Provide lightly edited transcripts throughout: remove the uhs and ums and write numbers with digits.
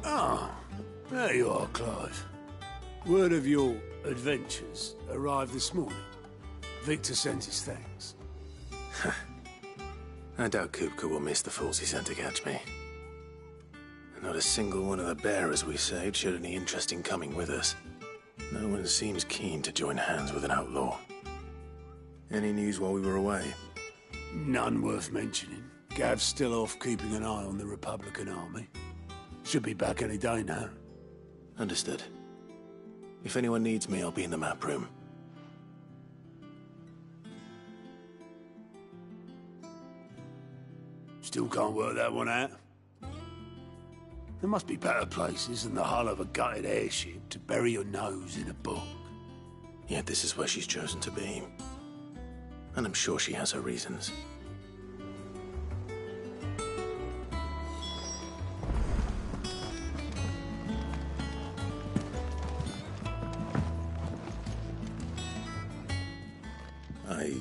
Ah, there you are, Clive. Word of your adventures arrived this morning. Victor sent his thanks. I doubt Kupka will miss the fools he sent to catch me. Not a single one of the bearers we saved showed any interest in coming with us. No one seems keen to join hands with an outlaw. Any news while we were away? None worth mentioning. Gav's still off keeping an eye on the Republican army. Should be back any day now. Understood. If anyone needs me, I'll be in the map room. Still can't work that one out. There must be better places than the hull of a gutted airship to bury your nose in a book. Yet this is where she's chosen to be. And I'm sure she has her reasons. I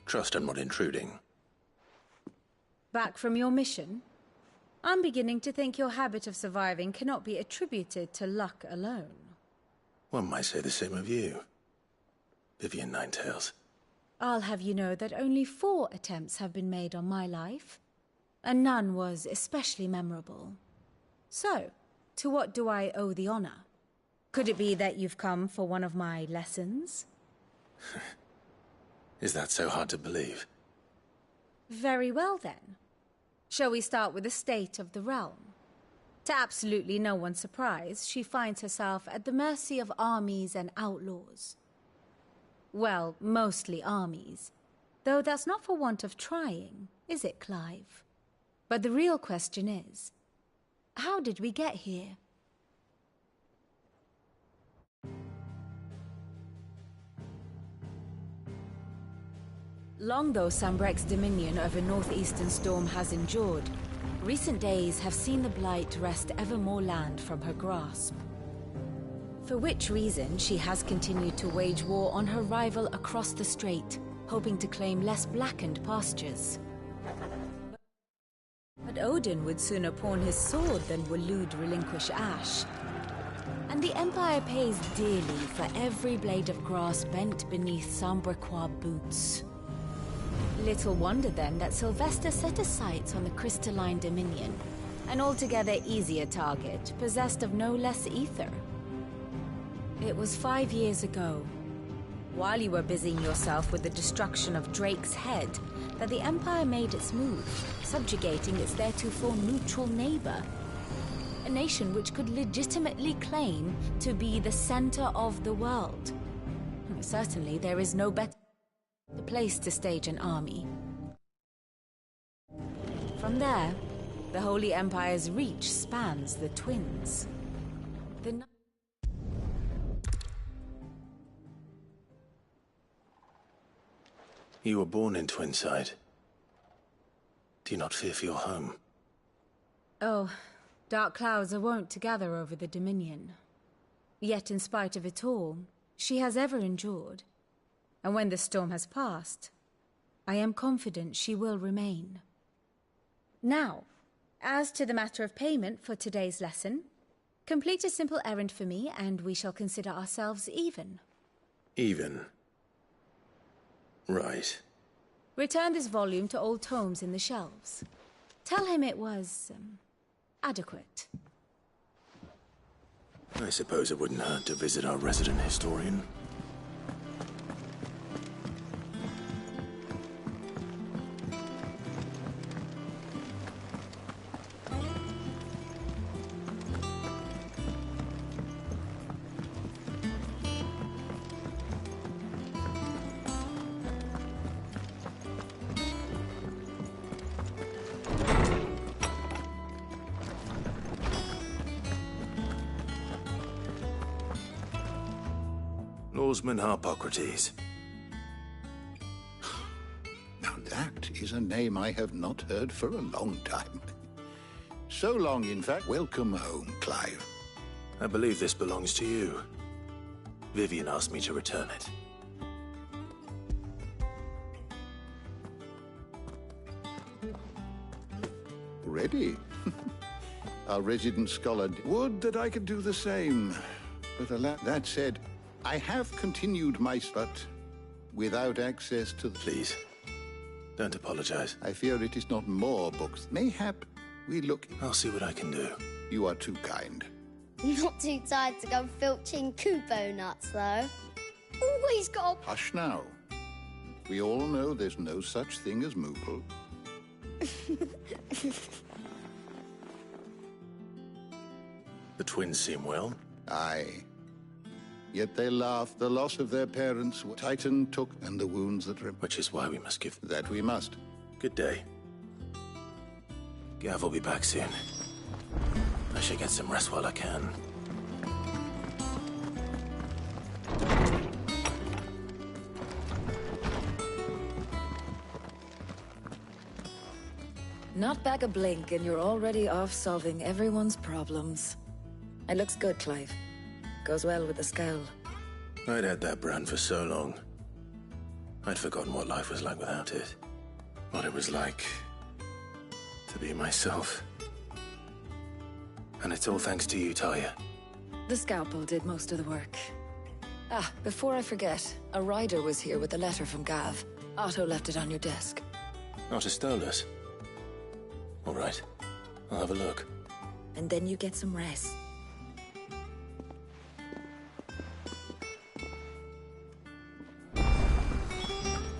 trust I'm not intruding. Back from your mission? I'm beginning to think your habit of surviving cannot be attributed to luck alone. One might say the same of you, Vivian Ninetails. I'll have you know that only 4 attempts have been made on my life, and none was especially memorable. So, to what do I owe the honor? Could it be that you've come for one of my lessons? Is that so hard to believe? Very well then. Shall we start with the state of the realm? To absolutely no one's surprise, she finds herself at the mercy of armies and outlaws. Well, mostly armies. Though that's not for want of trying, is it, Clive? But the real question is, how did we get here? Long though Sambrek's dominion over northeastern storm has endured, recent days have seen the Blight wrest ever more land from her grasp. For which reason she has continued to wage war on her rival across the strait, hoping to claim less blackened pastures. But Odin would sooner pawn his sword than Waloed relinquish Ash. And the Empire pays dearly for every blade of grass bent beneath Sambrequois boots. Little wonder then that Sylvester set his sights on the crystalline dominion, an altogether easier target, possessed of no less ether. It was 5 years ago, while you were busying yourself with the destruction of Drake's head, that the Empire made its move, subjugating its theretofore neutral neighbor. A nation which could legitimately claim to be the center of the world. Certainly there is no better place to stage an army. From there, the Holy Empire's reach spans the Twins. You were born in Twinside. Do you not fear for your home? Oh, dark clouds are wont to gather over the Dominion. Yet in spite of it all, she has ever endured. And when the storm has passed, I am confident she will remain. Now, as to the matter of payment for today's lesson, complete a simple errand for me and we shall consider ourselves even. Even? Right. Return this volume to old tomes in the shelves. Tell him it was, adequate. I suppose it wouldn't hurt to visit our resident historian. Lawsman Harpocrates. Now that is a name I have not heard for a long time. So long, in fact. Welcome home, Clive. I believe this belongs to you. Vivian asked me to return it. already. Our resident scholar would that I could do the same. But alas, that said, I have continued my but without access to the... Please, don't apologize. I fear it is not more books. Mayhap we look... I'll see what I can do. You are too kind. Not too tired to go filching Kubo nuts, though. Always got a... Hush now. We all know there's no such thing as Moogle. The twins seem well. Aye. Yet they laugh. The loss of their parents, Titan took, and the wounds that... Which is why we must give... That we must. Good day. Gav will be back soon. I should get some rest while I can. Not back a blink and you're already off solving everyone's problems. It looks good, Clive. Goes well with the scowl. I'd had that brand for so long. I'd forgotten what life was like without it. What it was like to be myself. And it's all thanks to you, Talia. The scalpel did most of the work. Ah, before I forget, a rider was here with a letter from Gav. Otto left it on your desk. Otto stole us. All right, I'll have a look. And then you get some rest.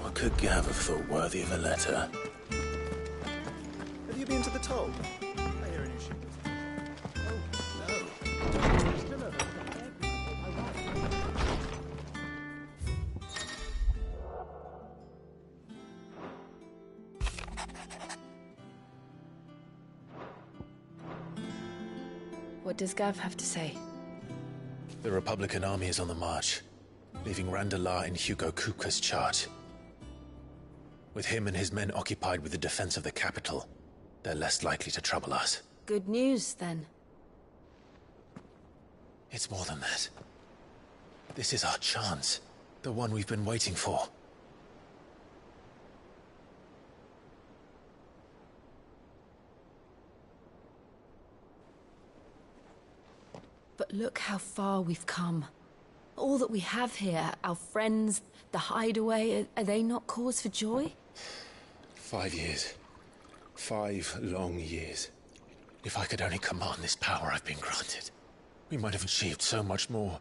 What could Gav have thought worthy of a letter? Have you been to the toll? I hear an issue. What does Gav have to say? The Republican army is on the march, leaving Randalar in Hugo Kupka's charge. With him and his men occupied with the defense of the capital, they're less likely to trouble us. Good news, then. It's more than that. This is our chance. The one we've been waiting for. But look how far we've come. All that we have here, our friends, the hideaway, are they not cause for joy? 5 years. 5 long years. If I could only command this power I've been granted, we might have achieved so much more.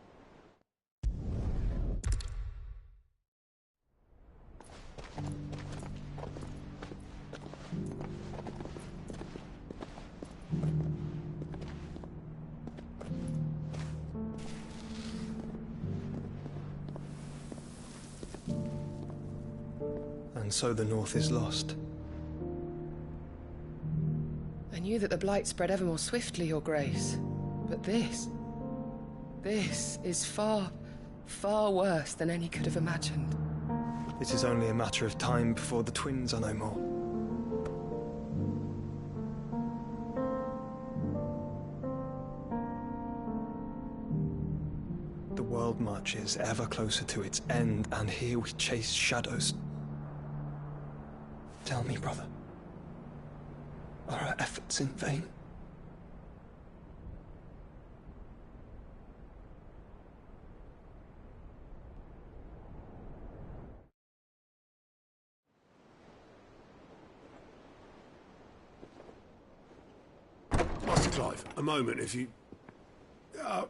And so the North is lost. I knew that the Blight spread ever more swiftly, Your Grace. But this is far, far worse than any could have imagined. It is only a matter of time before the twins are no more. The world marches ever closer to its end, and here we chase shadows. Tell me, brother, are our efforts in vain? Master Clive, a moment, if you...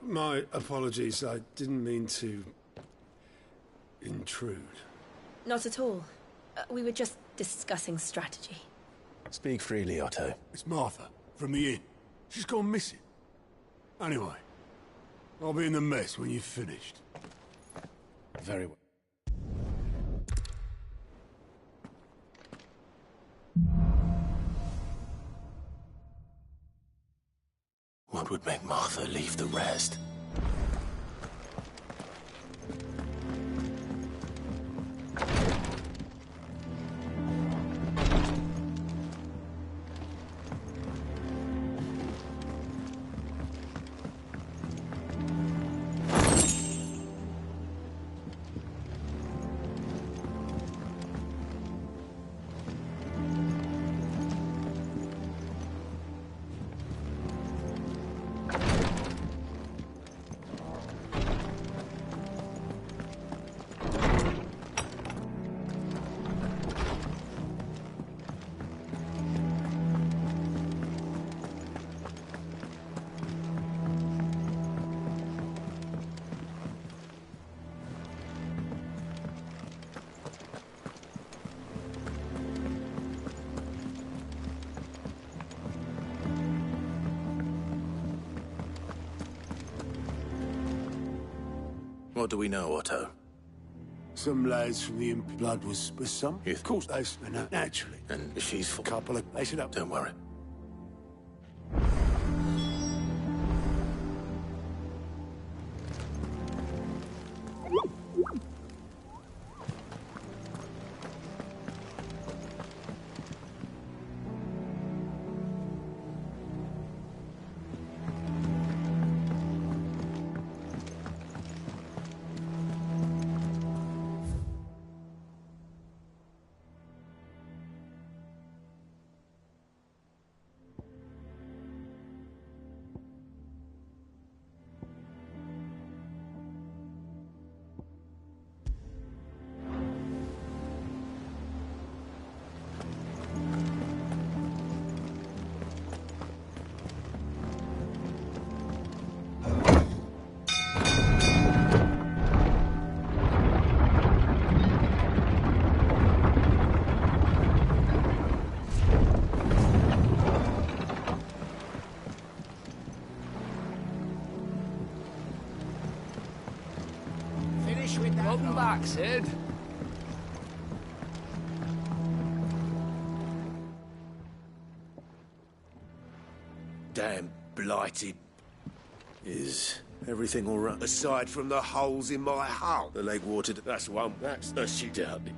my apologies, I didn't mean to... intrude. Not at all. We were just discussing strategy. Speak freely, Otto. It's Martha, from the inn. She's gone missing. Anyway, I'll be in the mess when you've finished. Very well. What would make Martha leave the rest? What do we know, Otto? Some lads from the Imp blood was some. Yes. Of course, they naturally. And she's A couple of they should up. Don't worry. Welcome back, Sid. Damn blighted. Is everything all right? Aside from the holes in my hull. The lake watered. That's the one. That's the shit out of it.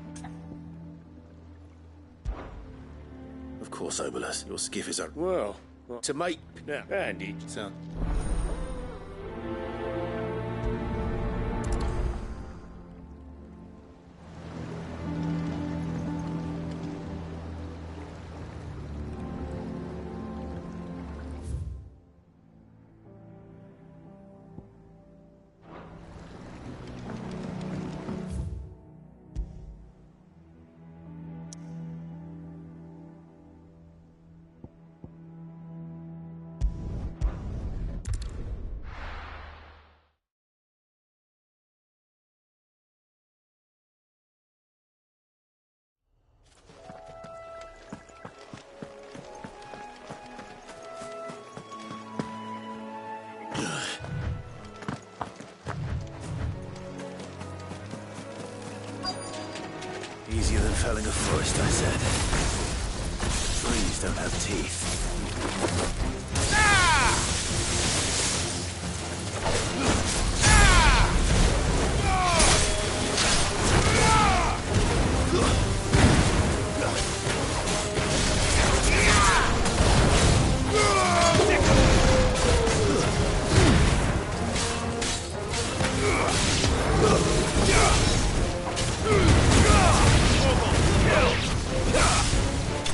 Of course, Obolus. Your skiff is up. Well, to make now, Andy. Sound. Easier than felling a forest, I said. Trees don't have teeth.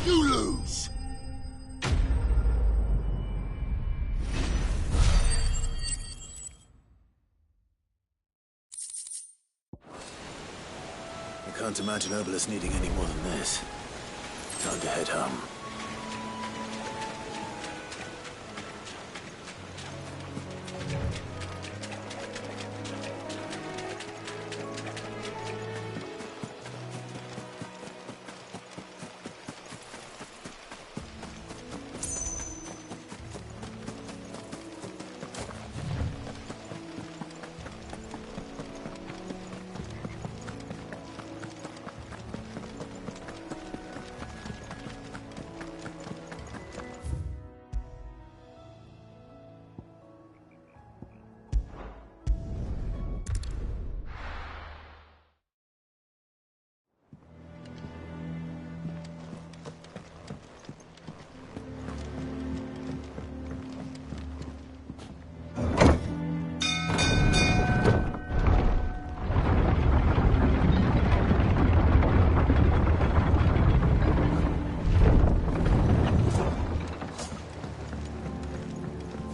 You lose. I can't imagine Obolus needing any more than this. Time to head home.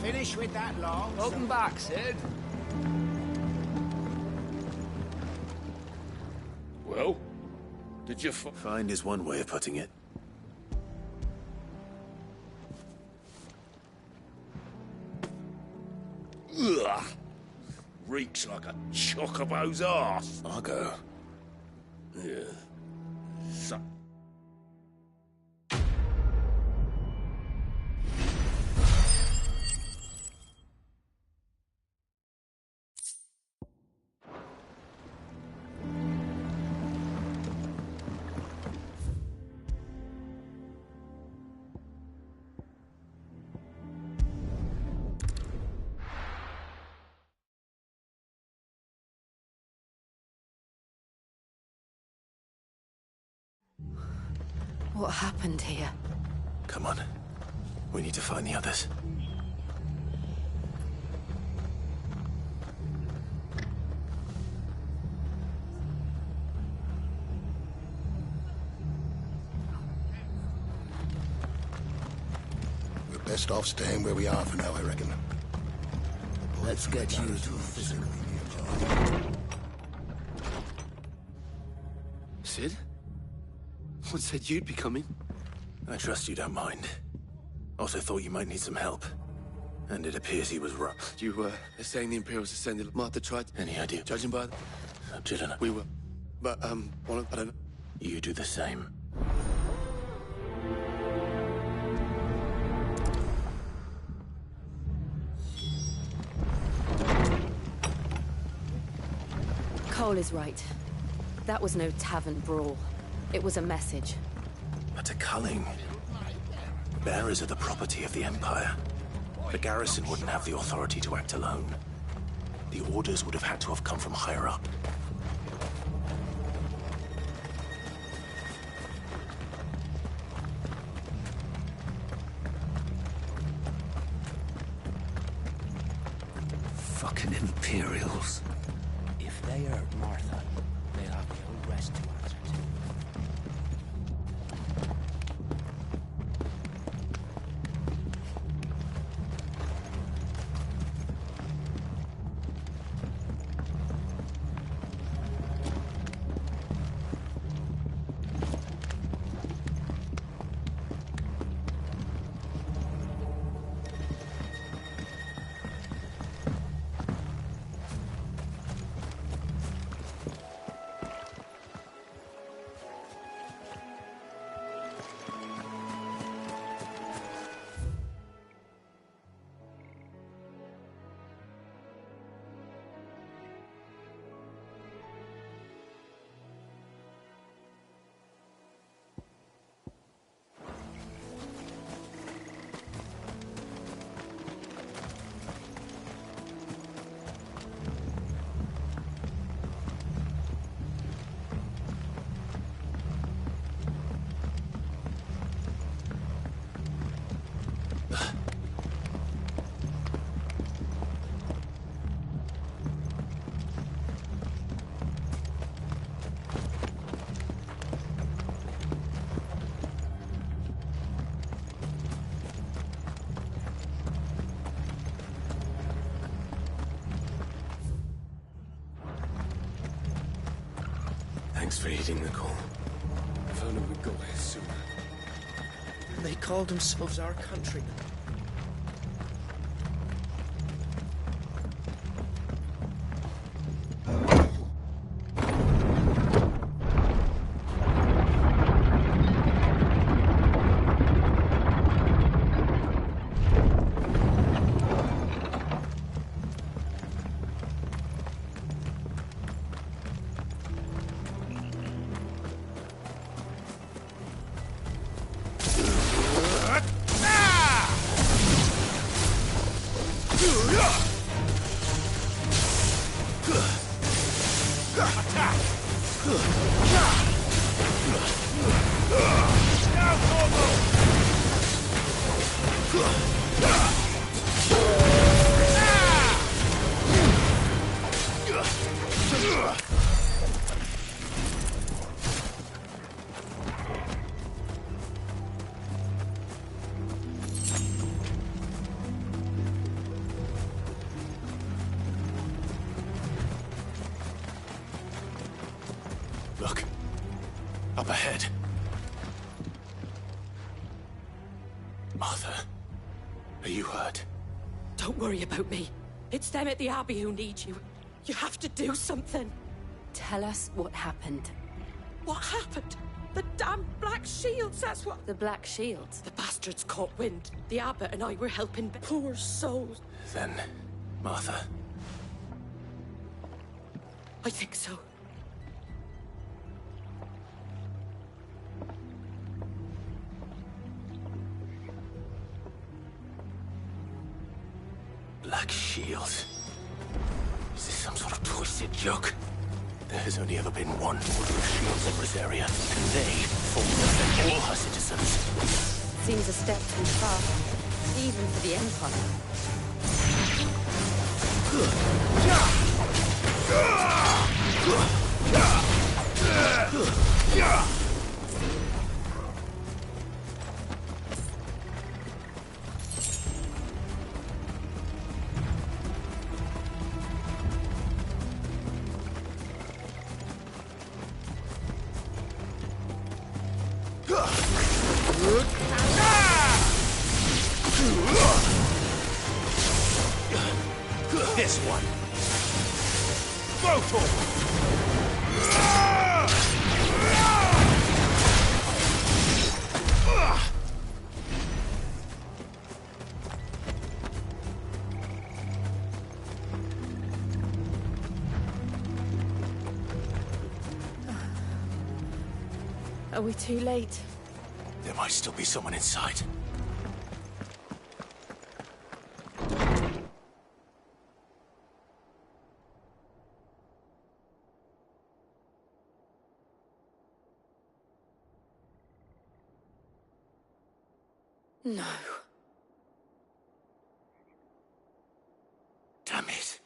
Finish with that long. Welcome back, Sid. Well, did you Find is one way of putting it. Ugh. Reeks like a chocobo's arse. Argo. Yeah. So What happened here? Come on. We need to find the others. We're best off staying where we are for now, I reckon. Let's get you to a physically nearby. Sid? What said you'd be coming? I trust you don't mind. Also thought you might need some help. And it appears he was wrong. They're saying the Imperials ascended. Martha tried. Any idea? Judging by the... Jillian. We were. But, I don't know. You do the same. Cole is right. That was no tavern brawl. It was a message. But a culling. Bearers are the property of the Empire. The garrison wouldn't have the authority to act alone. The orders would have had to have come from higher up. Fucking Imperials. If they hurt Martha, they'll have the whole rest to answer to. Thanks for heeding the call. If only we'd got here sooner. They called themselves our countrymen. Look. Up ahead. Martha, are you hurt? Don't worry about me. It's them at the Abbey who need you. You have to do something. Tell us what happened. What happened? The damn Black Shields, that's what... The Black Shields? The bastards caught wind. The Abbot and I were helping poor souls. Then, Martha. I think so. Black Shield. Is this some sort of twisted joke? There has only ever been one order of shields in this area, and they form to defend all her citizens. Seems a step too far, even for the Empire. This one. Both of them. Are we too late? There might still be someone inside. No. Damn it.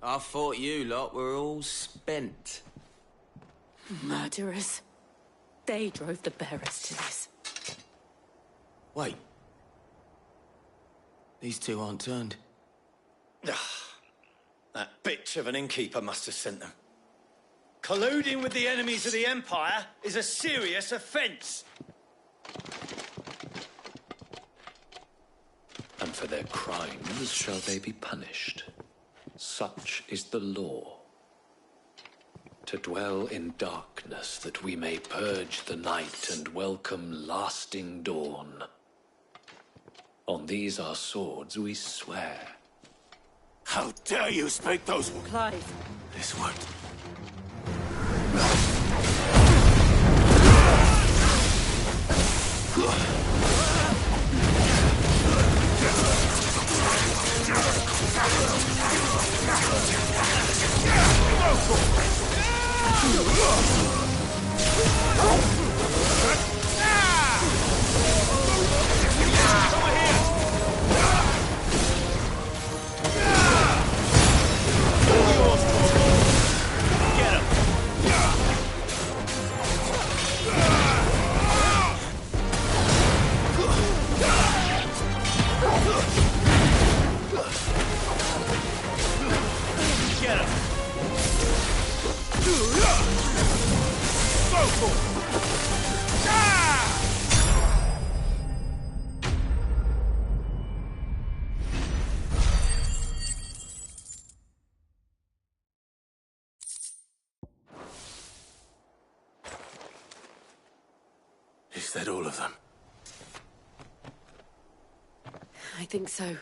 I thought you lot were all spent. Murderers. They drove the bearers to this. Wait. These two aren't turned. That bitch of an innkeeper must have sent them. Colluding with the enemies of the Empire is a serious offence. And for their crimes shall they be punished. Such is the law. To dwell in darkness that we may purge the night and welcome lasting dawn. On these our swords we swear. How dare you speak those words? Clive. This won't. Is that all of them? I think so.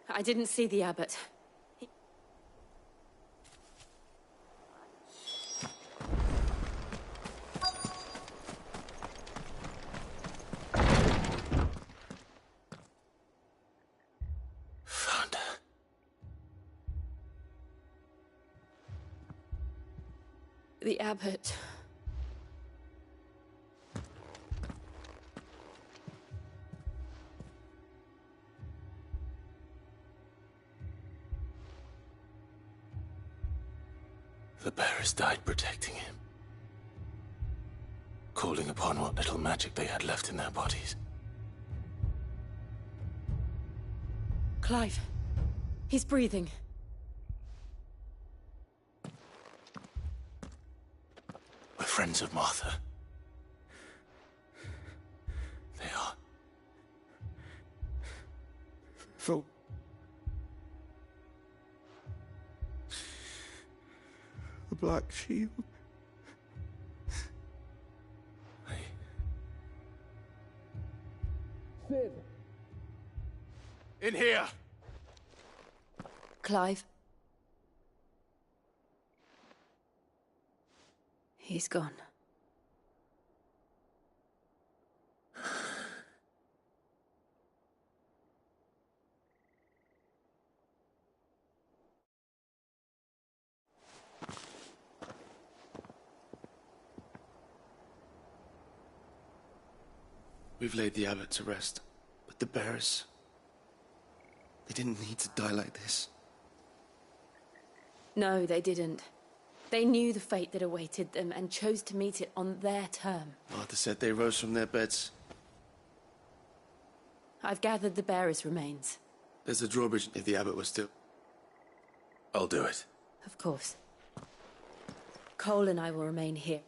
I didn't see the abbot. Found her. The abbot. The bearers died protecting him. Calling upon what little magic they had left in their bodies. Clive. He's breathing. We're friends of Martha. They are. So... the Black Shield. Sid! In here! Clive. He's gone. We've laid the abbot to rest, but the bearers... they didn't need to die like this. No, they didn't. They knew the fate that awaited them and chose to meet it on their term. Martha said they rose from their beds. I've gathered the bearers' remains. There's a drawbridge if the abbot was still... I'll do it. Of course. Cole and I will remain here.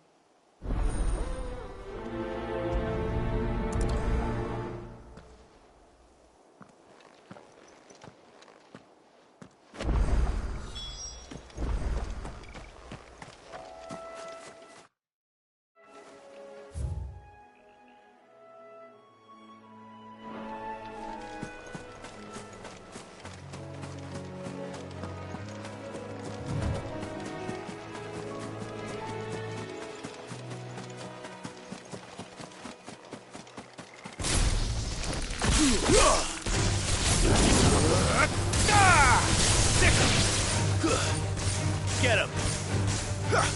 Get him!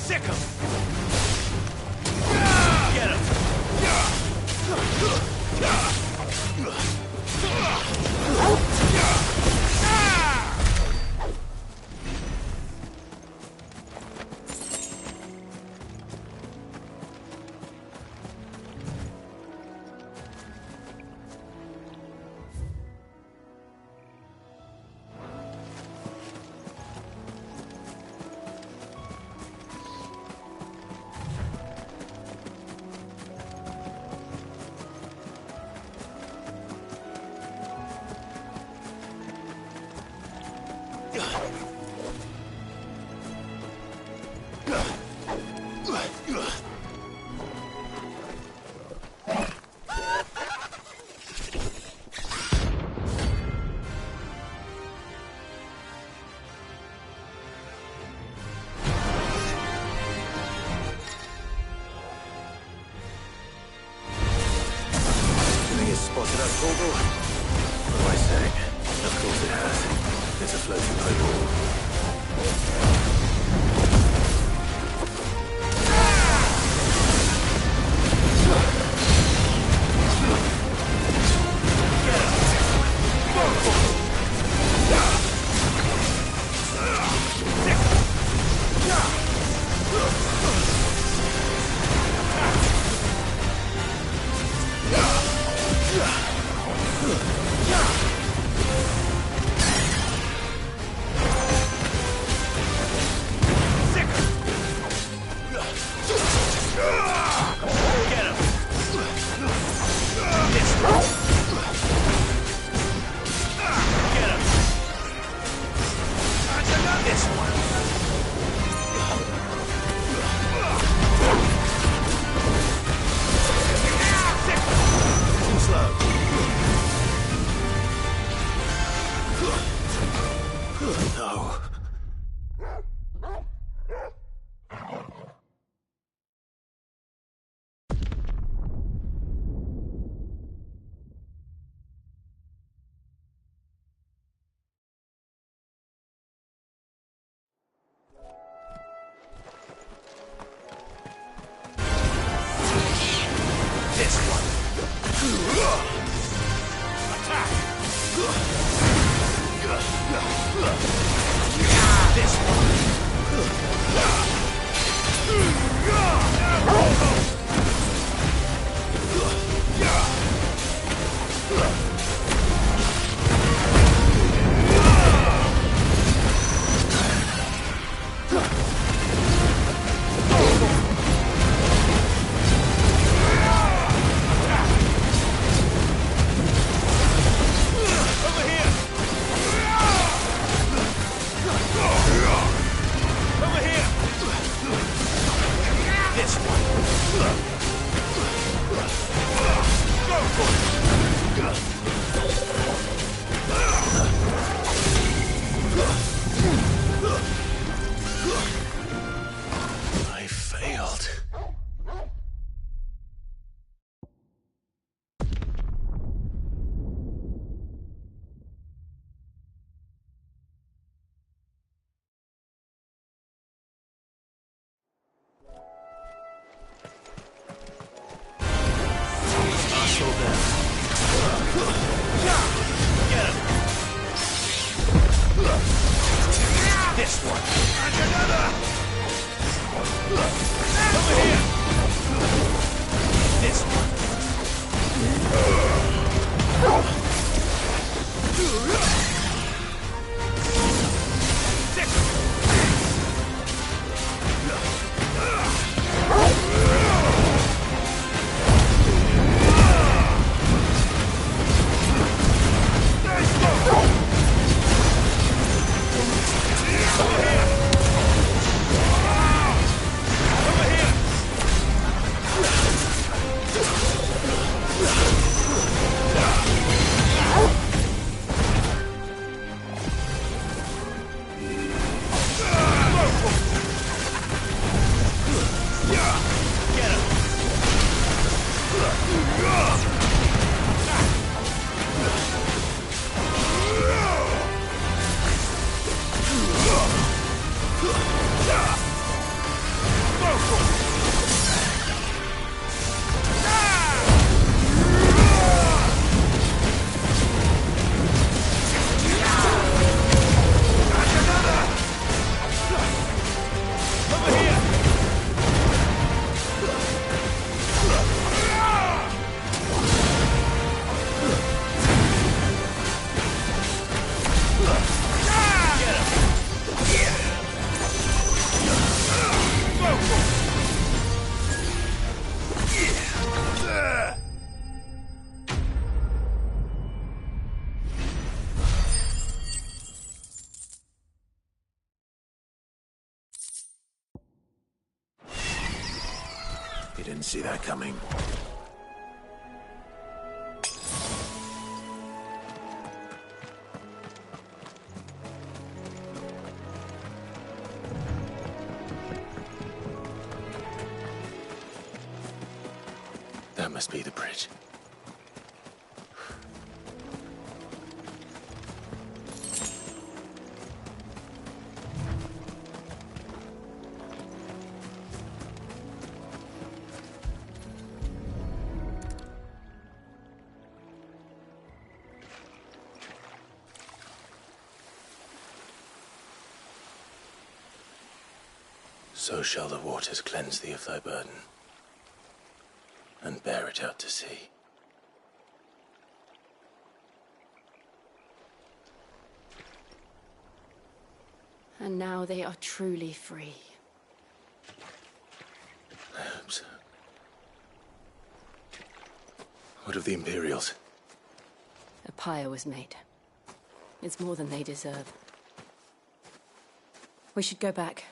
Sick him! Get him! Spotted that portal? What am I saying? Of course it has. It's a floating portal. This one. And another. Over here. This one. You didn't see that coming. That must be the bridge. So shall the waters cleanse thee of thy burden, and bear it out to sea. And now they are truly free. I hope so. What of the Imperials? A pyre was made. It's more than they deserve. We should go back.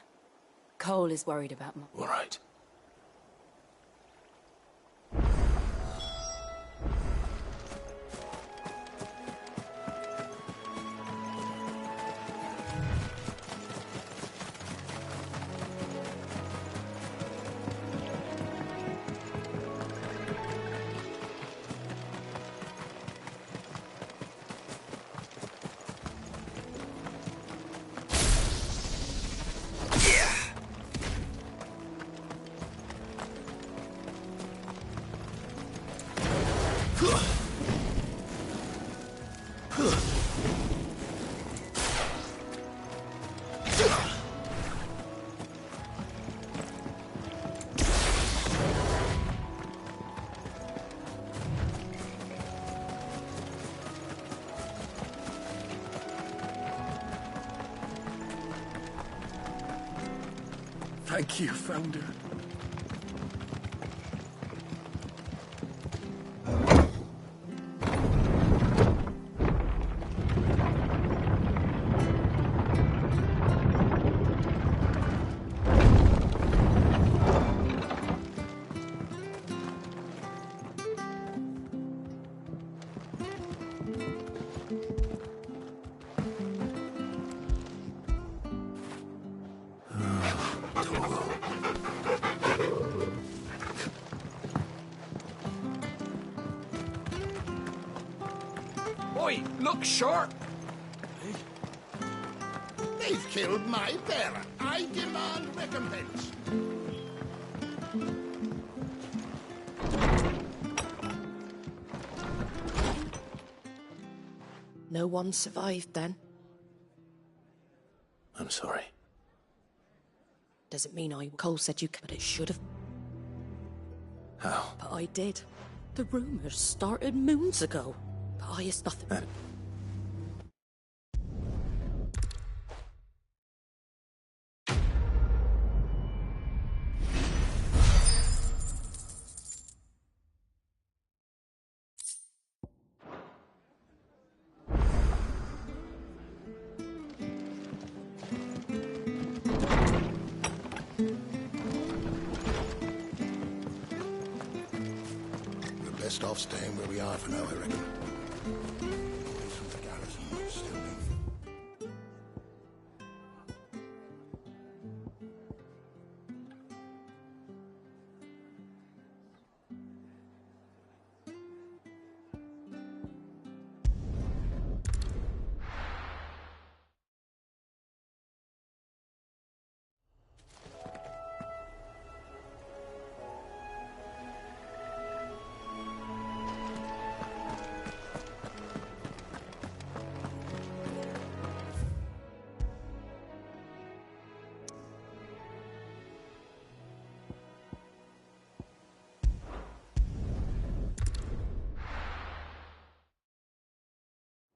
Cole is worried about them. All right. Thank you, Founder. Oi, look sharp! They've killed my bearer. I demand recompense. No one survived then? I'm sorry. Doesn't mean Cole said you could, but it should have. How? But I did. The rumours started moons ago. But I is nothing. Best off staying where we are for now, I reckon. Away from the garrison, still be.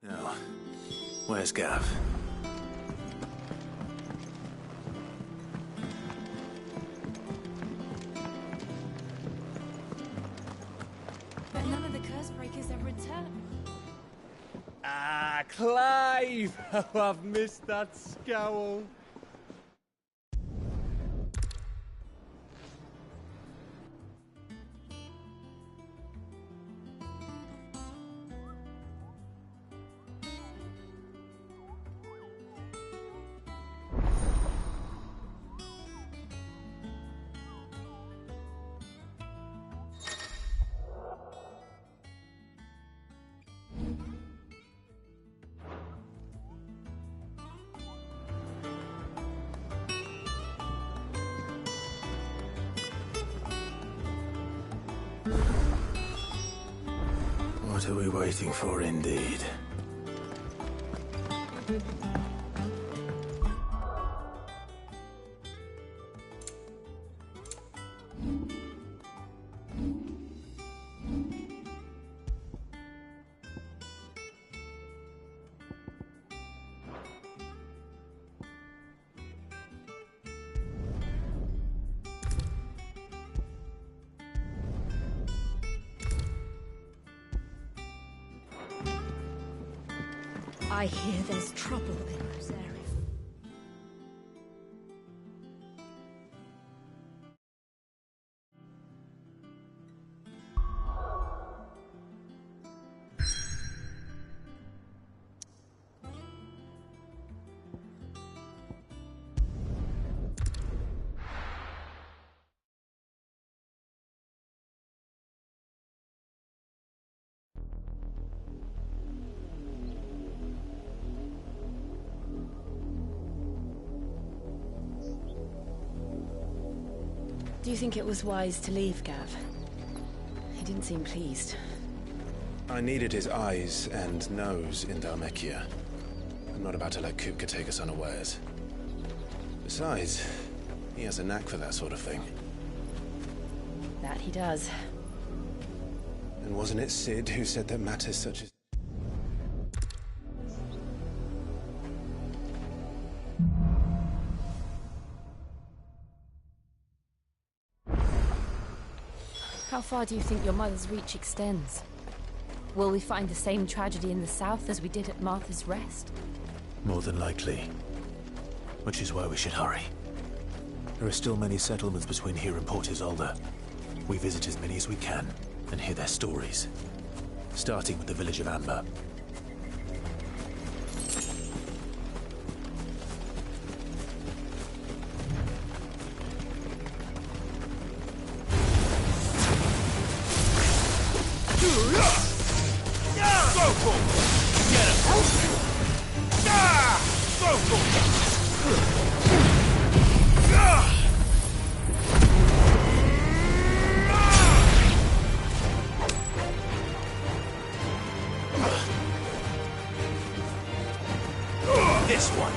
Now, where's Gav? But none of the curse breakers have returned. Ah, Clive! Oh, I've missed that scowl. What are we waiting for, indeed? I hear there's trouble in those areas. Do you think it was wise to leave, Gav? He didn't seem pleased. I needed his eyes and nose in Dhalmekia. I'm not about to let Kupka take us unawares. Besides, he has a knack for that sort of thing. That he does. And wasn't it Sid who said that matters such as... How far do you think your mother's reach extends? Will we find the same tragedy in the south as we did at Martha's Rest? More than likely. Which is why we should hurry. There are still many settlements between here and Port Isolde. We visit as many as we can and hear their stories. Starting with the village of Amber. This one.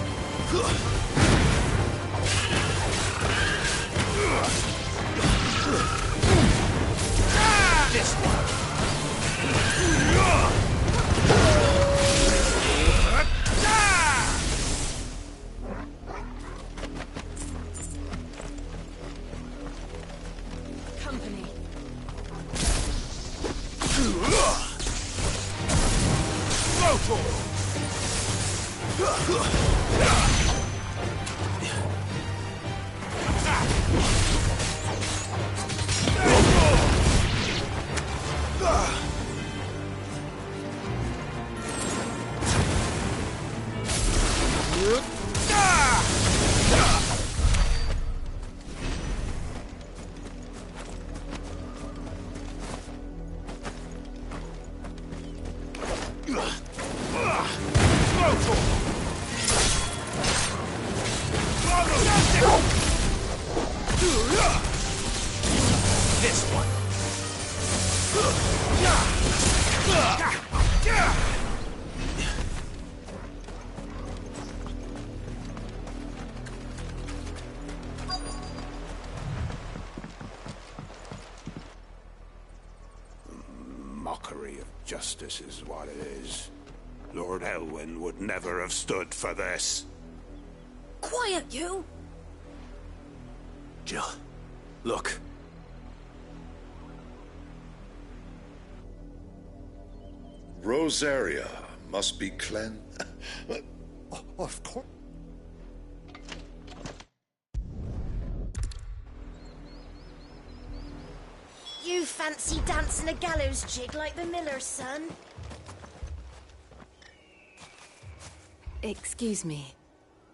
This one. Mockery of justice is what it is. Lord Elwyn would never have stood for this. Quiet, you! Jill, look. Rosaria must be cleansed. Of course. You fancy dancing a gallows jig like the miller's son? Excuse me,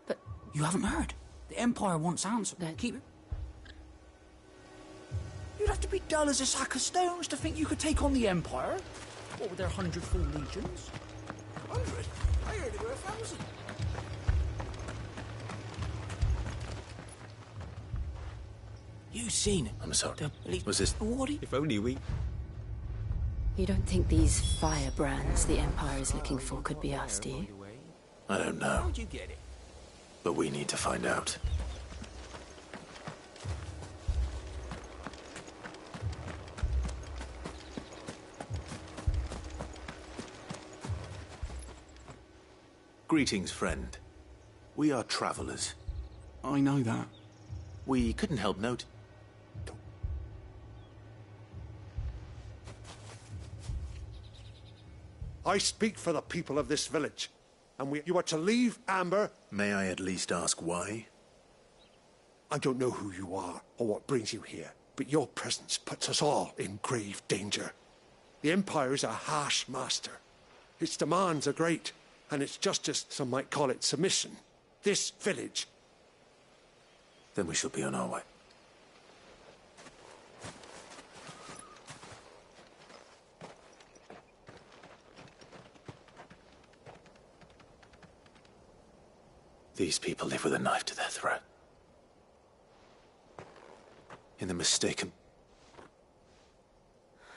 but... You haven't heard? The Empire wants answers. Keep it... You'd have to be dull as a sack of stones to think you could take on the Empire. What with their 100 full legions? 100? I heard there were 1,000. You seen it? I'm sorry. Was this... If only we... You don't think these firebrands the Empire is looking for could be us, do you? I don't know. How'd you get it? But we need to find out. Greetings, friend. We are travelers. I know that. We couldn't help note. I speak for the people of this village, and you are to leave Amber. May I at least ask why? I don't know who you are or what brings you here, but your presence puts us all in grave danger. The Empire is a harsh master. Its demands are great, and its justice, some might call it submission. This village... Then we shall be on our way. These people live with a knife to their throat. In the mistaken...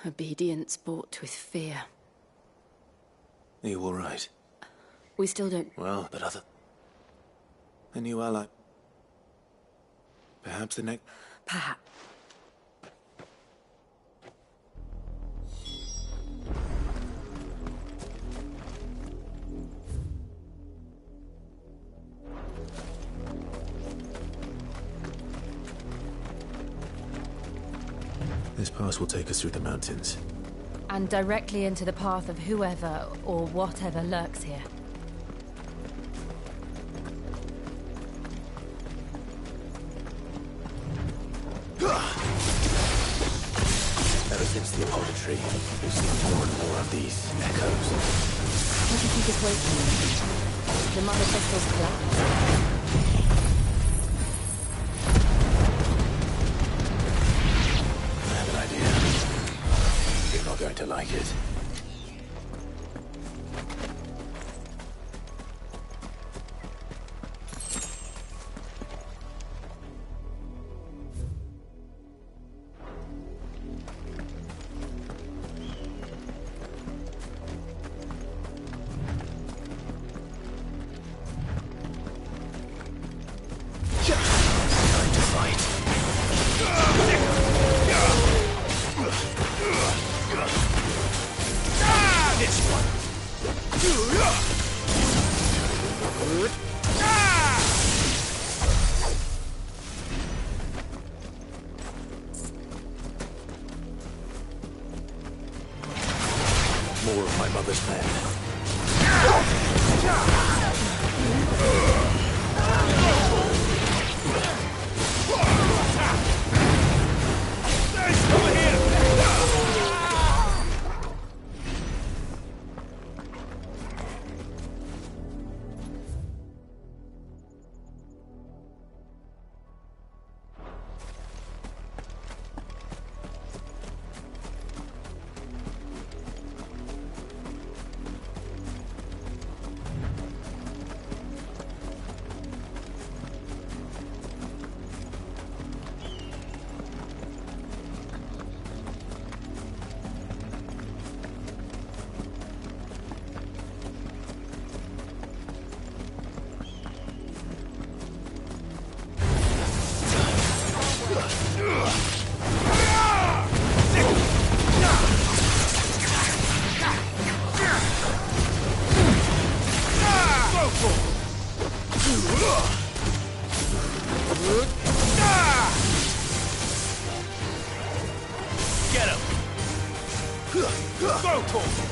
Obedience bought with fear. Are you all right? We still don't... Well, but other... A new ally. Perhaps the next... Perhaps. This pass will take us through the mountains. And directly into the path of whoever or whatever lurks here. Ever since the apology, we've seen more and more of these echoes. What do you think is waiting? The Mother Crystal's collapse? I have an idea. You're not going to like it. More of my mother's men. Go for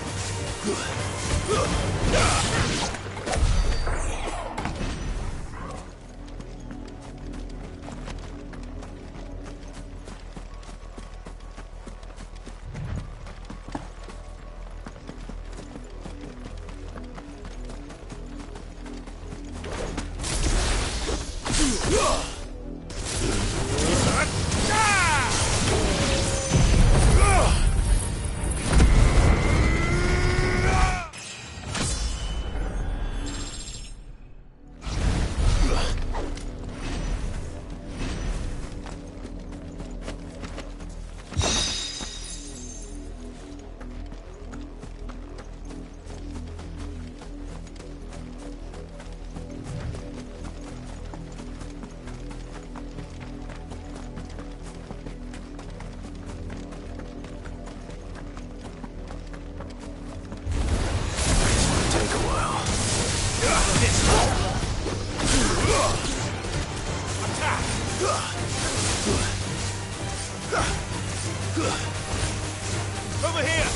over here!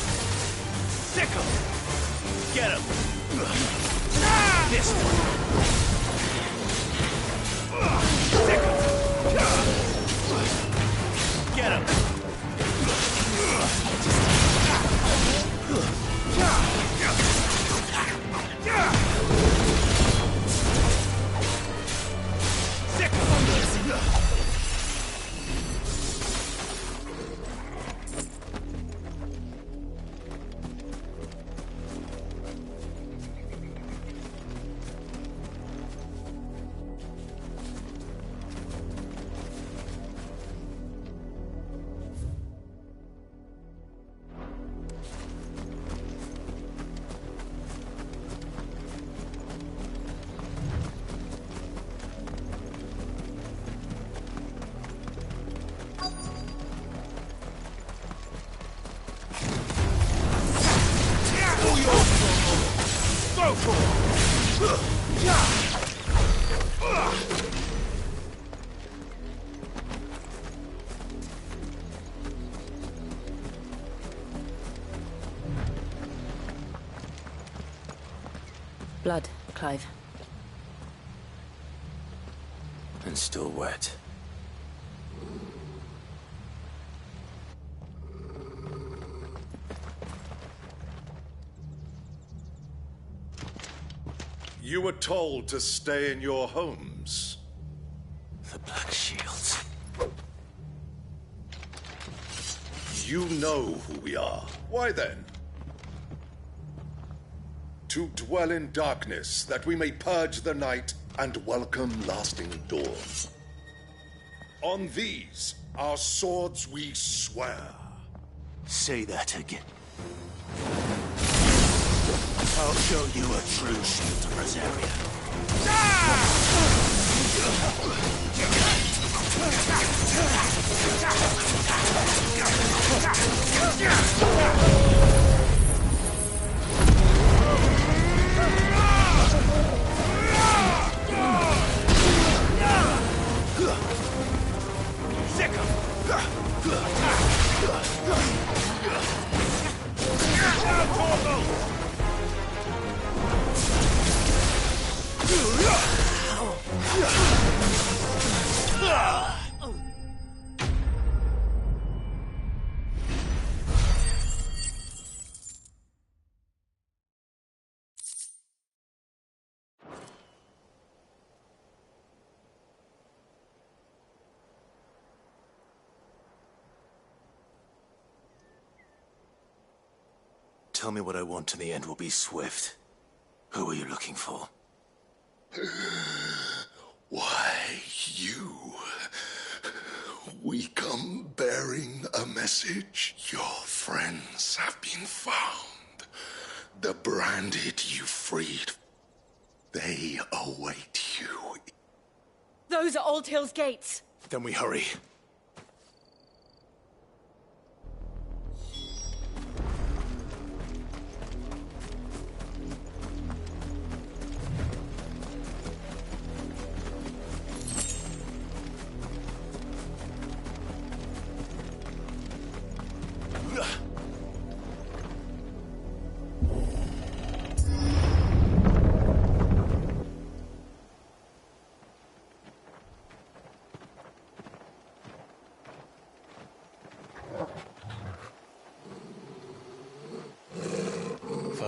Sick 'em! Get 'em! This one! Sick 'em! Get 'em! Sick 'em! Go for it! Blood, Clive. And still wet. You were told to stay in your homes. The Black Shields. You know who we are. Why then? To dwell in darkness, that we may purge the night and welcome lasting dawn. On these, our swords we swear. Say that again. I'll show you a true shield to Rosaria. Sick 'em! Tell me what I want and the end will be swift. Who are you looking for? Why, you. We come bearing a message. Your friends have been found. The branded you freed. They await you. Those are Old Hill's gates. Then we hurry.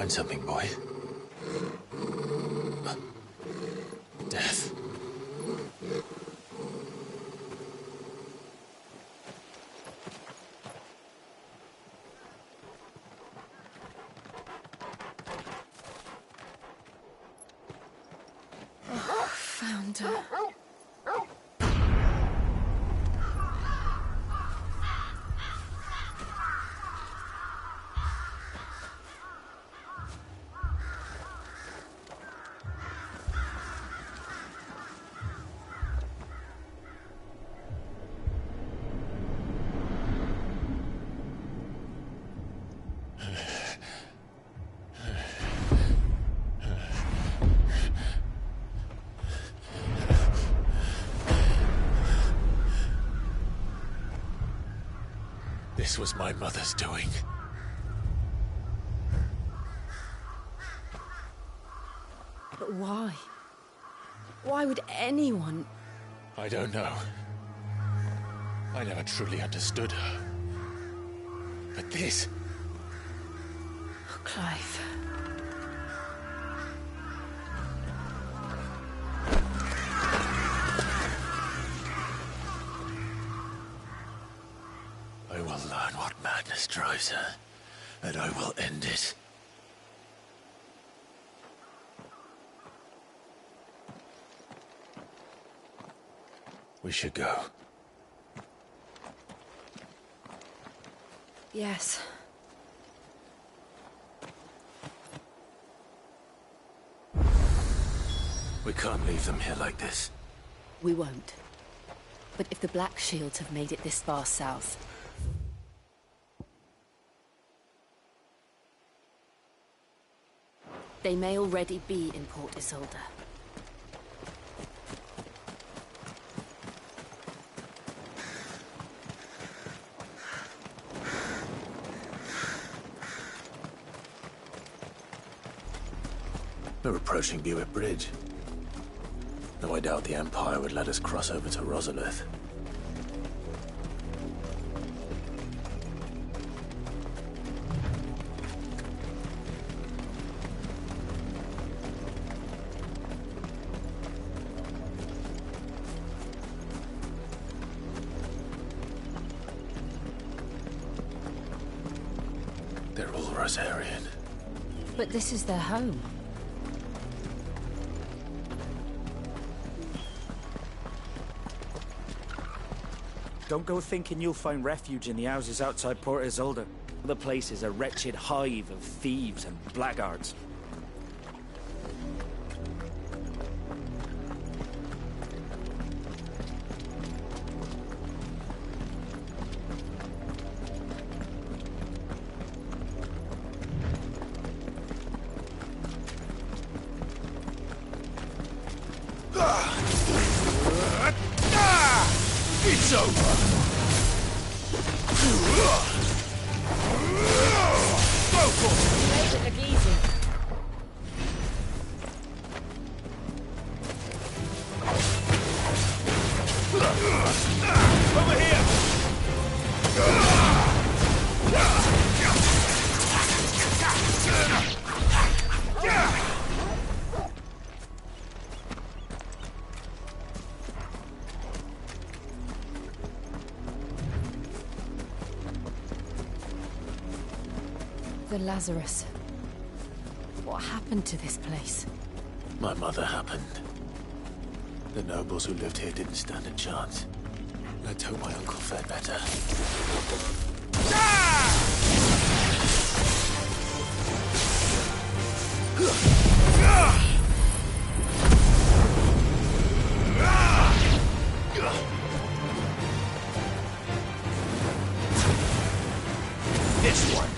Find something, boy. Death. Found her. This was my mother's doing. But why? Why would anyone... I don't know. I never truly understood her. But this... Oh, Clive. I will learn what madness drives her, and I will end it. We should go. Yes. We can't leave them here like this. We won't. But if the Black Shields have made it this far south... they may already be in Port Isolde. We're approaching Buick Bridge. Though I doubt the Empire would let us cross over to Rosalith. They're all Rosarian. But this is their home. Don't go thinking you'll find refuge in the houses outside Port Isolde. The place is a wretched hive of thieves and blackguards. It's over! Go for it! Made it look easy. Over here! The Lazarus. What happened to this place? My mother happened. The nobles who lived here didn't stand a chance. Let's hope my uncle fared better. This one.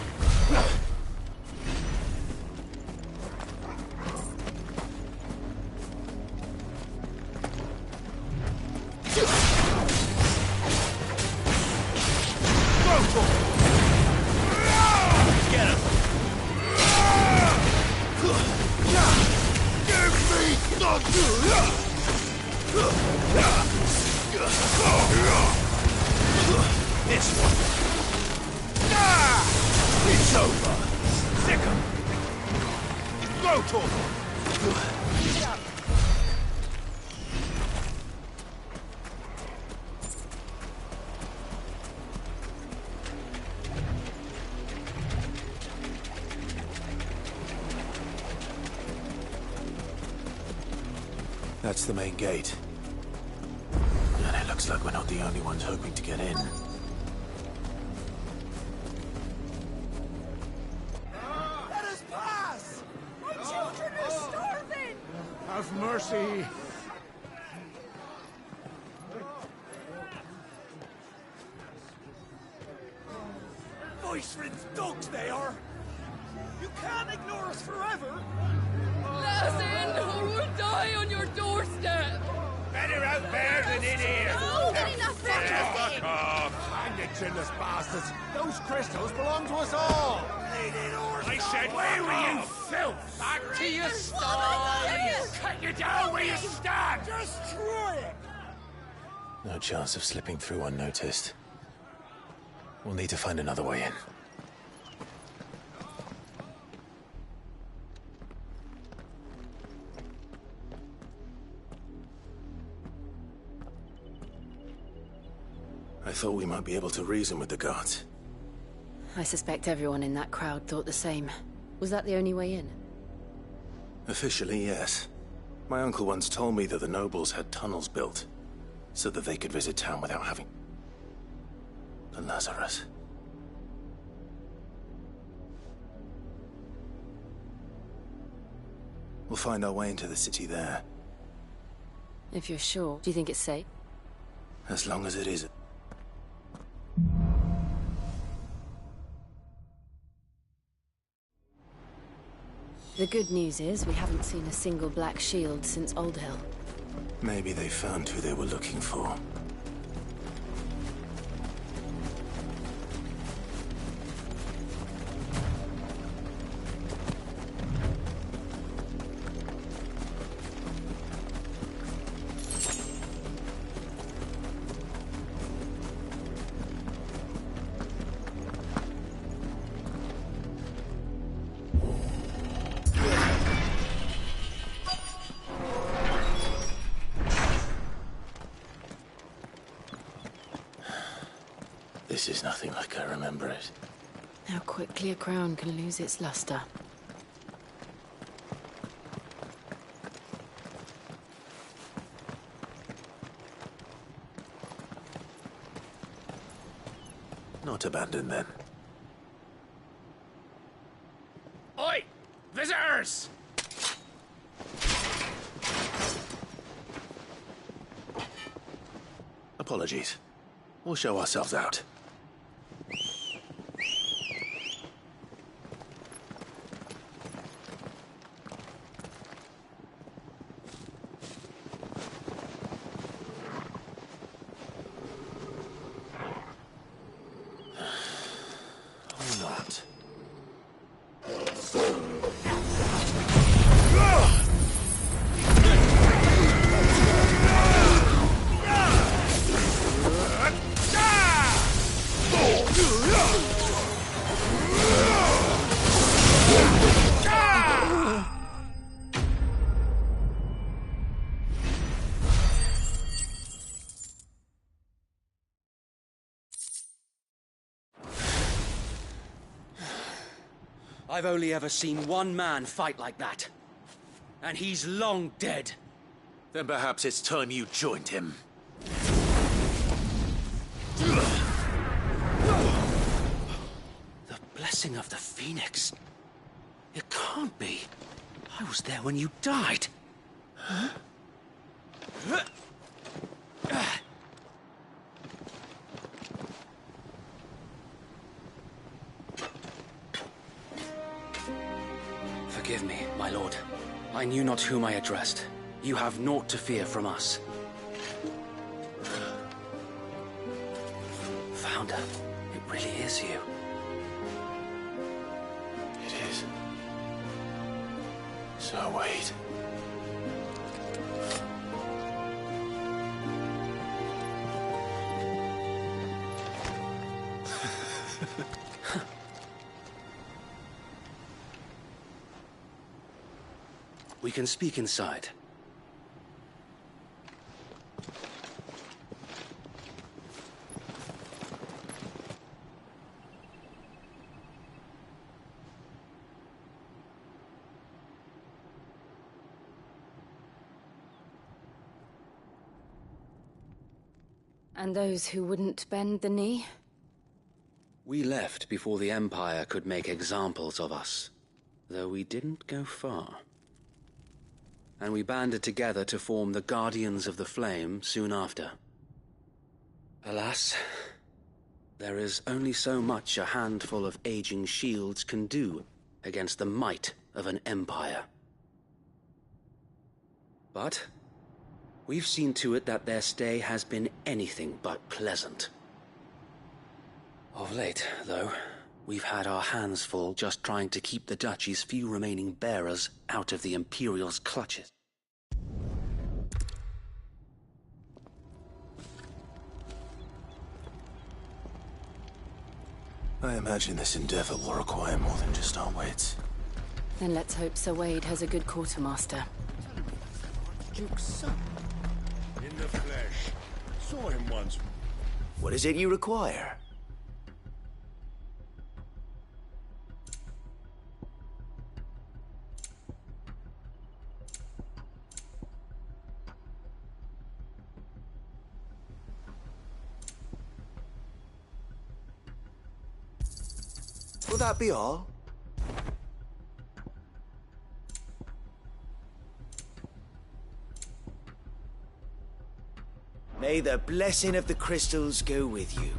Get him! Give me this one. It's over. Sick 'em. Go, Torque! That's the main gate. And it looks like we're not the only ones hoping to get in. Let us pass! My children are starving! Have mercy. Voice-rinsed dogs they are! You can't ignore us forever! Let us in, or we'll die on your doorstep! Better out there than in here! Oh, good enough for Fuck off! Hang the chinless bastards! Those crystals belong to us all! I said, where were you, filth? Back to your stall! Cut you down where you stand! Destroy it! No chance of slipping through unnoticed. We'll need to find another way in. I thought we might be able to reason with the guards. I suspect everyone in that crowd thought the same. Was that the only way in? Officially, yes. My uncle once told me that the nobles had tunnels built, so that they could visit town without having... the Lazarus. We'll find our way into the city there. If you're sure. Do you think it's safe? As long as it is. The good news is we haven't seen a single black shield since Old Hill. Maybe they found who they were looking for. This is nothing like I remember it. How quickly a crown can lose its luster. Not abandoned then. Oi! Visitors! Apologies. We'll show ourselves out. Or not. I've only ever seen one man fight like that. And he's long dead. Then perhaps it's time you joined him. The blessing of the Phoenix. It can't be. I was there when you died. Huh? Forgive me, my lord. I knew not whom I addressed. You have naught to fear from us. Founder, it really is you. It is. So wait. We can speak inside. And those who wouldn't bend the knee? We left before the Empire could make examples of us, though we didn't go far. And we banded together to form the Guardians of the Flame soon after. Alas, there is only so much a handful of aging shields can do against the might of an empire. But we've seen to it that their stay has been anything but pleasant. Of late, though, we've had our hands full just trying to keep the Duchy's few remaining bearers out of the Imperial's clutches. I imagine this endeavor will require more than just our wits. Then let's hope Sir Wade has a good quartermaster. Duke's son. In the flesh. Saw him once. What is it you require? Will that be all? May the blessing of the crystals go with you.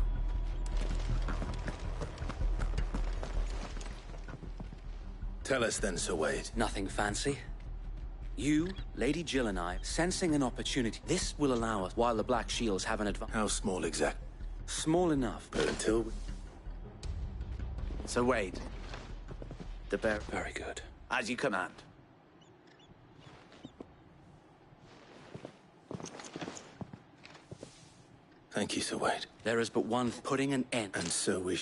Tell us then, Sir Wade. Nothing fancy. You, Lady Jill and I, sensing an opportunity. This will allow us, while the Black Shields have an advantage. How small exactly? Small enough. But until we... Sir Wade. The bear... Very good. As you command. Thank you, Sir Wade. There is but one putting an end. And so we...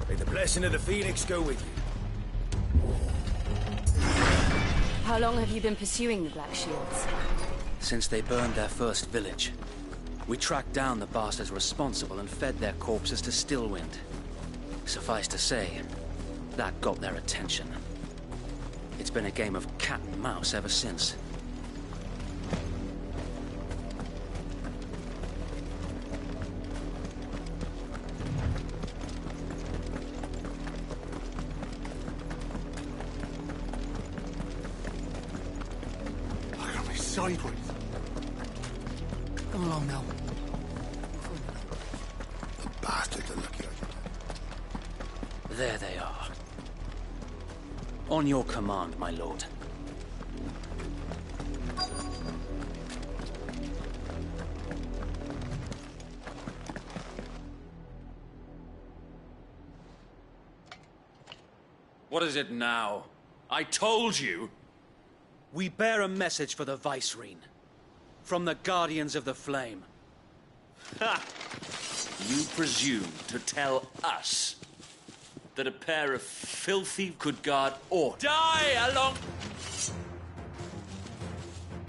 May the blessing of the Phoenix go with you. How long have you been pursuing the Black Shields? Since they burned their first village. We tracked down the bastards responsible and fed their corpses to Stillwind. Suffice to say, that got their attention. It's been a game of cat and mouse ever since. Look at me sideways. Come along now. The bastards are lucky I can. There they are. On your command, my lord. What is it now? I told you! We bear a message for the Vicereine. From the Guardians of the Flame. Ha! You presume to tell us that a pair of filthy could guard or die along...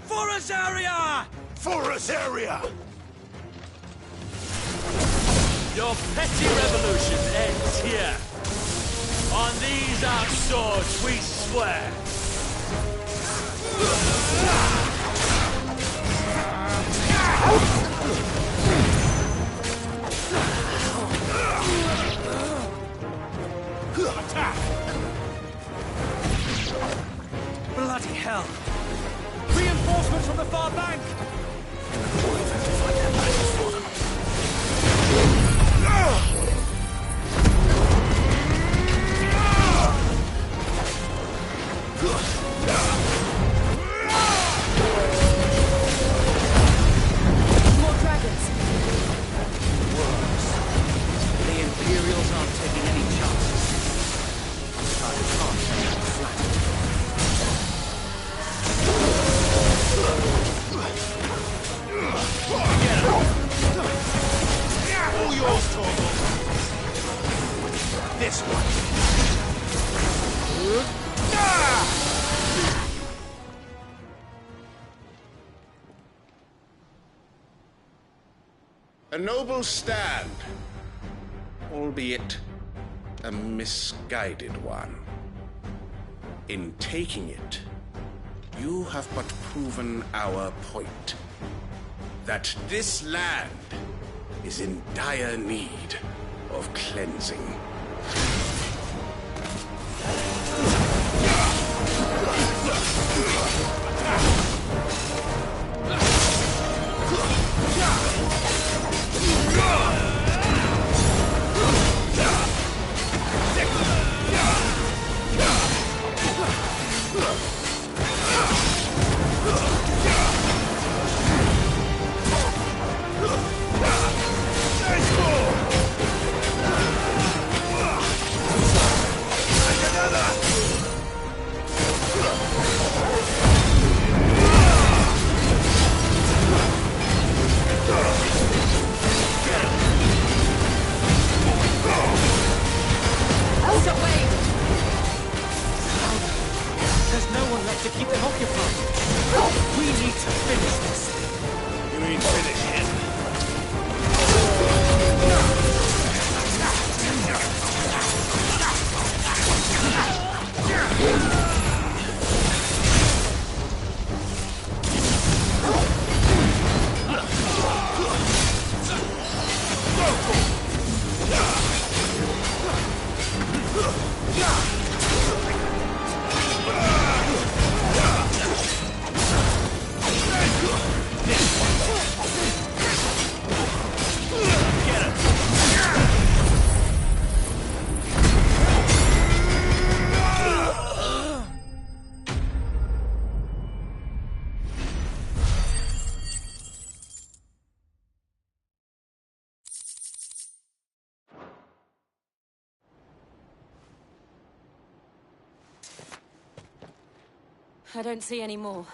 For Azaria! For Azaria! Your petty revolution ends here. On these our swords we swear. Attack! Bloody hell! Reinforcements from the far bank! All yours, Torgal. This one. A noble stand, albeit a misguided one. In taking it, you have but proven our point. That this land is in dire need of cleansing. There's no one left to keep them occupied. We need to finish this. You mean finish him? I don't see any more.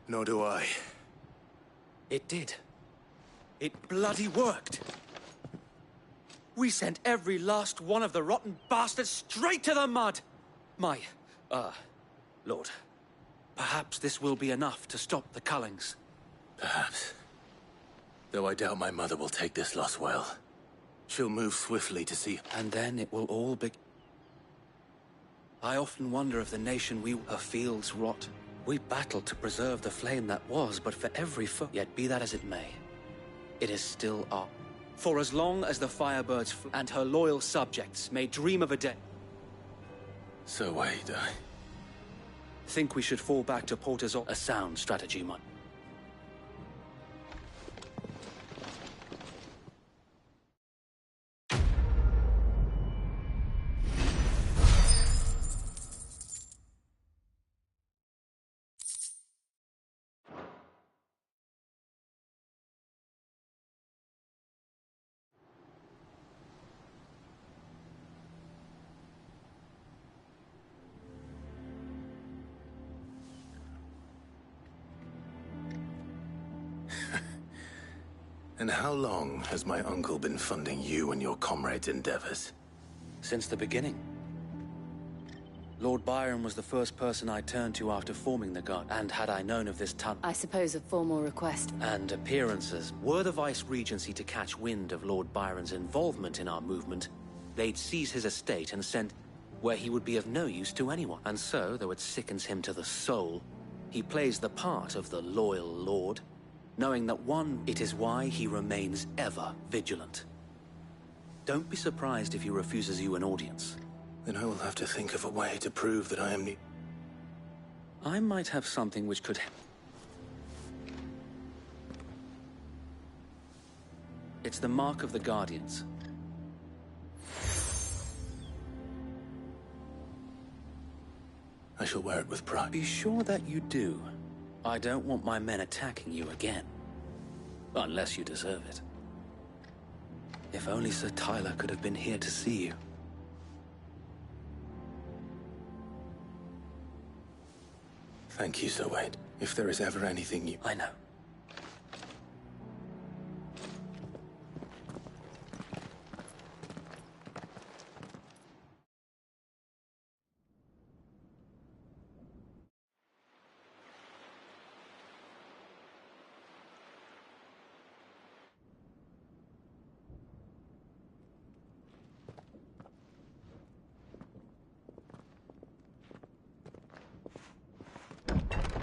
Nor do I. It did. It bloody worked. We sent every last one of the rotten bastards straight to the mud! Lord, perhaps this will be enough to stop the Cullings. Perhaps. Though I doubt my mother will take this loss well. She'll move swiftly to see... And then it will all be... I often wonder if the nation her fields rot. We battled to preserve the flame that was, but for every foe... Yet be that as it may, it is still our... For as long as the Firebirds and her loyal subjects may dream of a day... So wait, I... Think we should fall back to Porter's... A sound strategy, Mike. And how long has my uncle been funding you and your comrades' endeavors? Since the beginning. Lord Byron was the first person I turned to after forming the Guard, and had I known of this I suppose a formal request. And appearances. Were the Vice-Regency to catch wind of Lord Byron's involvement in our movement, they'd seize his estate and send where he would be of no use to anyone. And so, though it sickens him to the soul, he plays the part of the loyal lord, knowing that it is why he remains ever vigilant. Don't be surprised if he refuses you an audience. Then I will have to think of a way to prove that I am the... I might have something which could... It's the mark of the Guardians. I shall wear it with pride. Be sure that you do. I don't want my men attacking you again. Unless you deserve it. If only Sir Tyler could have been here to see you. Thank you, Sir Wade. If there is ever anything you... I know.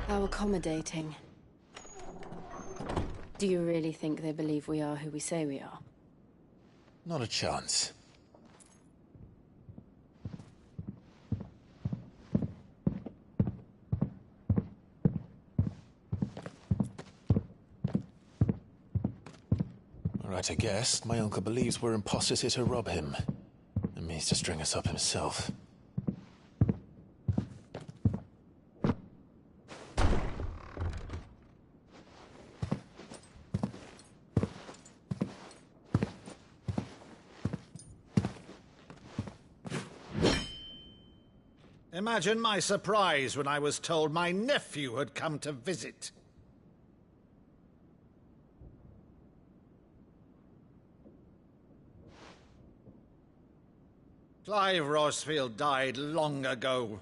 How accommodating. Do you really think they believe we are who we say we are? Not a chance. Right, I guess. My uncle believes we're imposters here to rob him. And means to string us up himself. Imagine my surprise when I was told my nephew had come to visit. Clive Rosfield died long ago.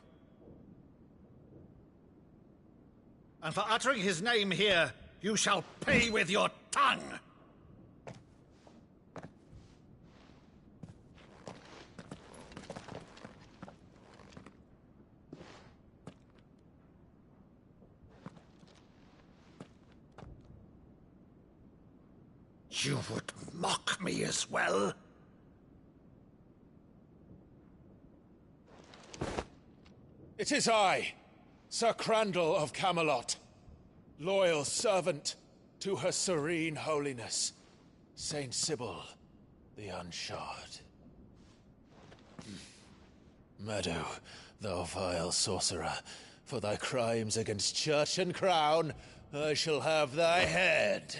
And for uttering his name here, you shall pay with your tongue! You would mock me as well? It is I, Sir Crandall of Camelot, loyal servant to Her Serene Holiness, Saint Sybil the Unshod. Meadow, thou vile sorcerer, for thy crimes against church and crown, I shall have thy head.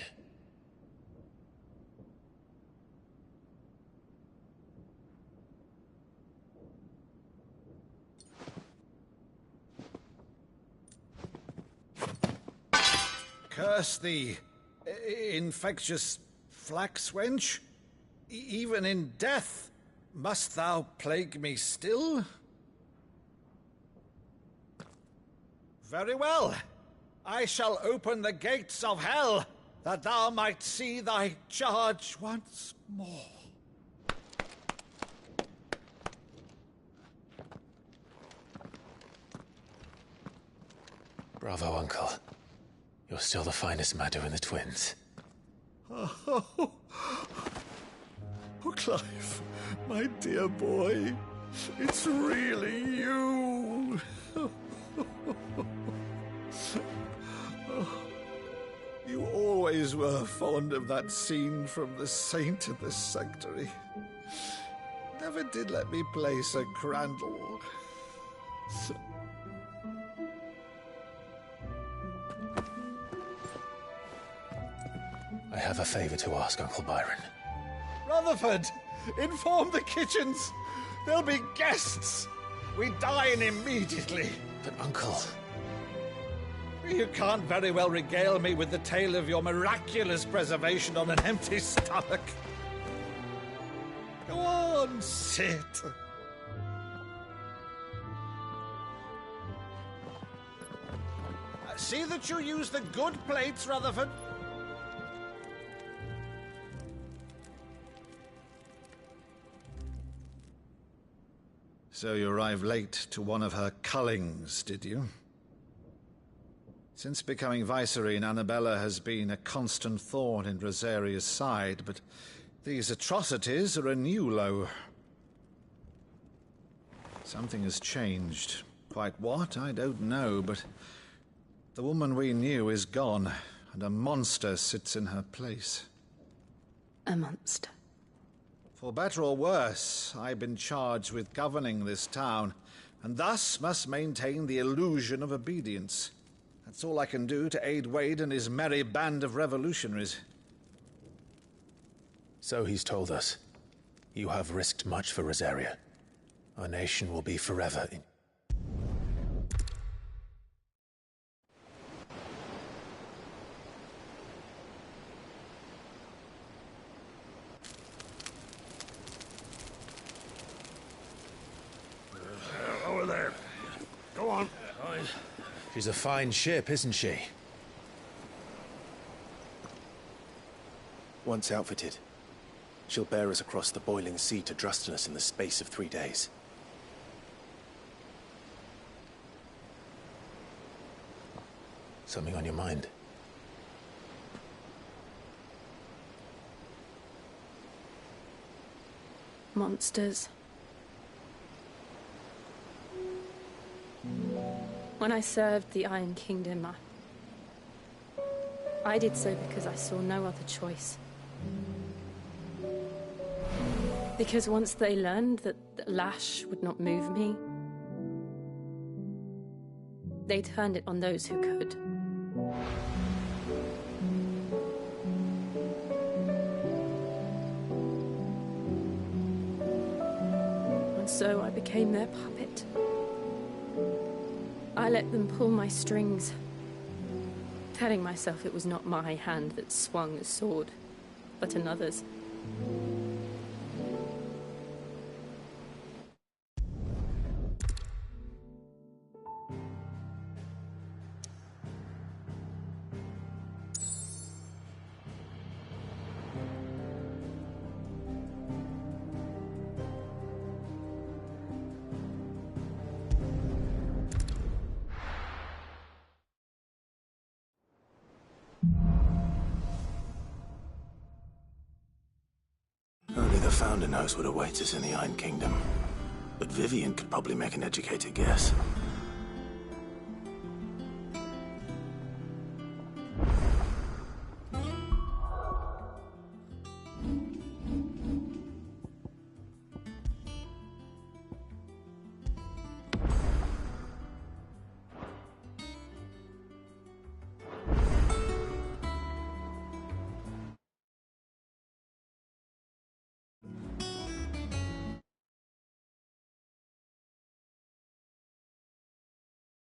Curse thee, infectious flax wench. Even in death, must thou plague me still? Very well. I shall open the gates of hell, that thou might see thy charge once more. Bravo, Uncle. You're still the finest Meadow in the twins. Oh, Clive, my dear boy, it's really you. You always were fond of that scene from The Saint in the Sanctuary. Never did let me play Sir Crandall. I have a favor to ask, Uncle Byron. Rutherford, inform the kitchens. There'll be guests. We dine immediately. But, Uncle... You can't very well regale me with the tale of your miraculous preservation on an empty stomach. Go on, sit. See that you use the good plates, Rutherford. So you arrived late to one of her cullings, did you? Since becoming Vicereine, Annabella has been a constant thorn in Rosaria's side, but these atrocities are a new low. Something has changed. Quite what, I don't know, but the woman we knew is gone, and a monster sits in her place. A monster? For better or worse, I've been charged with governing this town, and thus must maintain the illusion of obedience. That's all I can do to aid Wade and his merry band of revolutionaries. So he's told us. You have risked much for Rosaria. Our nation will be forever in... She's a fine ship, isn't she? Once outfitted, she'll bear us across the boiling sea to Drustinus in the space of 3 days. Something on your mind? Monsters. When I served the Iron Kingdom, I did so because I saw no other choice. Because once they learned that the lash would not move me, they turned it on those who could. And so I became their puppet. I let them pull my strings, telling myself it was not my hand that swung the sword, but another's. Only the Founder knows what awaits us in the Iron Kingdom. But Vivian could probably make an educated guess.